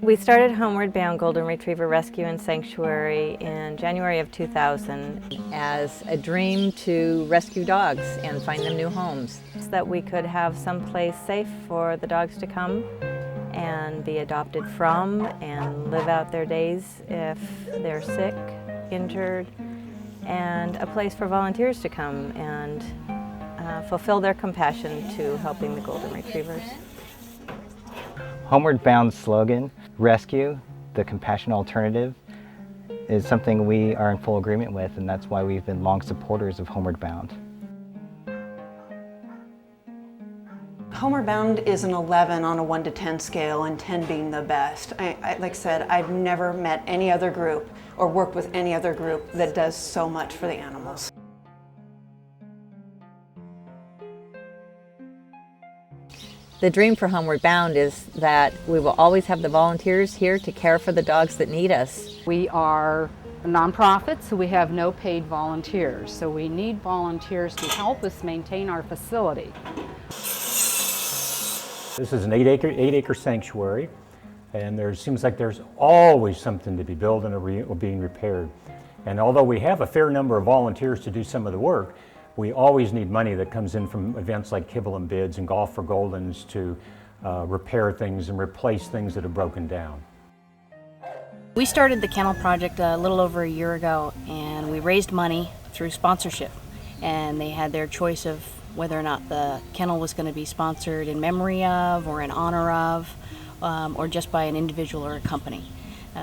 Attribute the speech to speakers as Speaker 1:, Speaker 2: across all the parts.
Speaker 1: We started Homeward Bound Golden Retriever Rescue and Sanctuary in January of 2000 as a dream to rescue dogs and find them new homes, so that we could have some place safe for the dogs to come and be adopted from and live out their days if they're sick, injured, and a place for volunteers to come and fulfill their compassion to helping the Golden Retrievers.
Speaker 2: Homeward Bound's slogan, Rescue, the Compassion Alternative, is something we are in full agreement with, and that's why we've been long supporters of Homeward Bound.
Speaker 3: Homeward Bound is an 11 on a 1 to 10 scale, and 10 being the best. Like I said, I've never met any other group or worked with any other group that does so much for the animals.
Speaker 1: The dream for Homeward Bound is that we will always have the volunteers here to care for the dogs that need us.
Speaker 4: We are a nonprofit, so we have no paid volunteers. So we need volunteers to help us maintain our facility.
Speaker 5: This is an 8-acre sanctuary, and there seems like there's always something to be built or being repaired. And although we have a fair number of volunteers to do some of the work, we always need money that comes in from events like Kibble and Bids and Golf for Goldens to repair things and replace things that have broken down.
Speaker 6: We started the Kennel Project a little over a year ago, and we raised money through sponsorship. And they had their choice of whether or not the kennel was going to be sponsored in memory of or in honor of, or just by an individual or a company.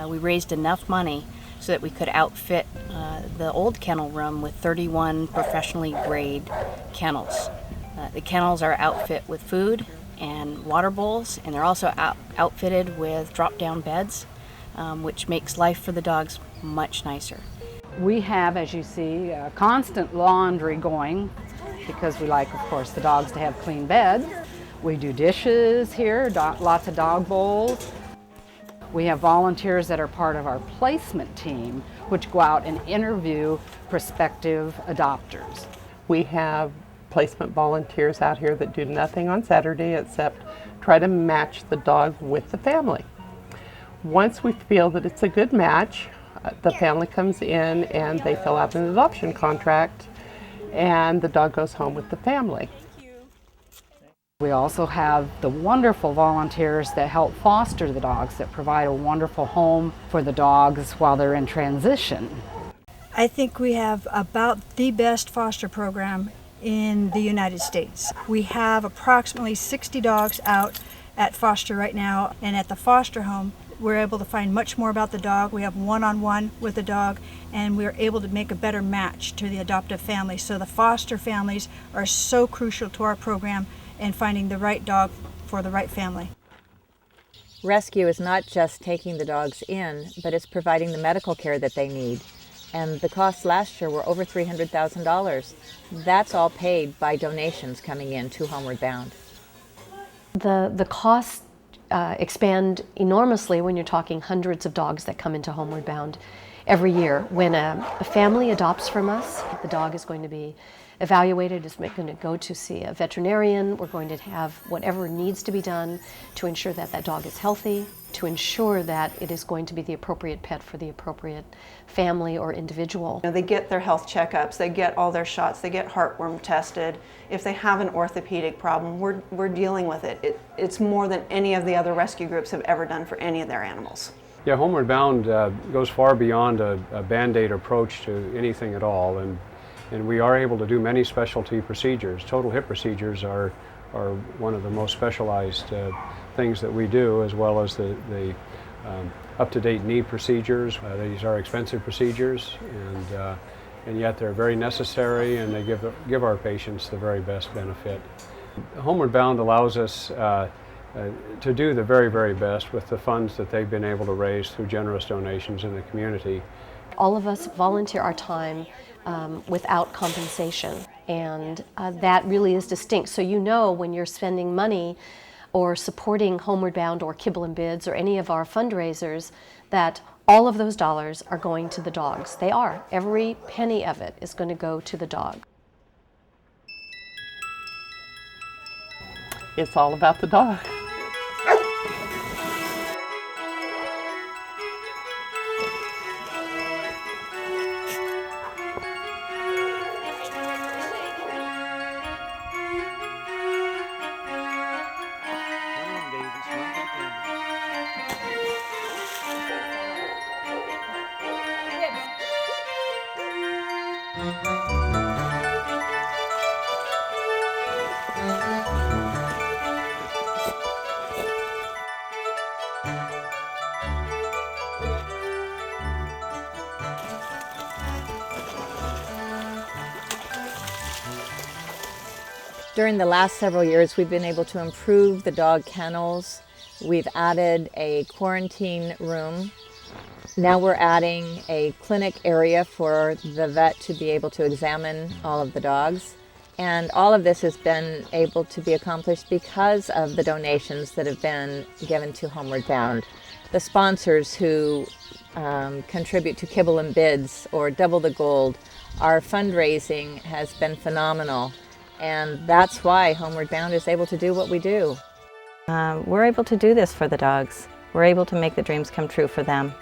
Speaker 6: We raised enough money so that we could outfit the old kennel room with 31 professionally grade kennels. The kennels are outfit with food and water bowls, and they're also outfitted with drop-down beds, which makes life for the dogs much nicer.
Speaker 4: We have, as you see, constant laundry going because we like, of course, the dogs to have clean beds. We do dishes here, lots of dog bowls. We have volunteers that are part of our placement team, which go out and interview prospective adopters.
Speaker 7: We have placement volunteers out here that do nothing on Saturday except try to match the dog with the family. Once we feel that it's a good match, the family comes in and they fill out an adoption contract, and the dog goes home with the family.
Speaker 4: We also have the wonderful volunteers that help foster the dogs, that provide a wonderful home for the dogs while they're in transition.
Speaker 8: I think we have about the best foster program in the United States. We have approximately 60 dogs out at foster right now, and at the foster home we're able to find much more about the dog. We have one-on-one with the dog, and we're able to make a better match to the adoptive family. So the foster families are so crucial to our program and finding the right dog for the right family.
Speaker 1: Rescue is not just taking the dogs in, but it's providing the medical care that they need. And the costs last year were over $300,000. That's all paid by donations coming in to Homeward Bound.
Speaker 9: The costs expand enormously when you're talking hundreds of dogs that come into Homeward Bound every year. When a family adopts from us, the dog is going to be evaluated, is going to go to see a veterinarian. We're going to have whatever needs to be done to ensure that that dog is healthy, to ensure that it is going to be the appropriate pet for the appropriate family or individual.
Speaker 3: They get their health checkups, they get all their shots, they get heartworm tested. If they have an orthopedic problem, we're dealing with it. It's more than any of the other rescue groups have ever done for any of their animals.
Speaker 10: Yeah, Homeward Bound goes far beyond a Band-Aid approach to anything at all, and we are able to do many specialty procedures. Total hip procedures are one of the most specialized things that we do, as well as the up-to-date knee procedures. These are expensive procedures, and yet they're very necessary, and they give our patients the very best benefit. Homeward Bound allows us to do the very, very best with the funds that they've been able to raise through generous donations in the community.
Speaker 9: All of us volunteer our time without compensation, and that really is distinct. So you know when you're spending money or supporting Homeward Bound or Kibble and Bids or any of our fundraisers, that all of those dollars are going to the dogs. They are. Every penny of it is going to go to the dog.
Speaker 7: It's all about the dog.
Speaker 1: During the last several years, we've been able to improve the dog kennels. We've added a quarantine room. Now we're adding a clinic area for the vet to be able to examine all of the dogs. And all of this has been able to be accomplished because of the donations that have been given to Homeward Bound. The sponsors who contribute to Kibble and Bids or Double the Gold. Our fundraising has been phenomenal, and that's why Homeward Bound is able to do what we do. We're able to do this for the dogs. We're able to make the dreams come true for them.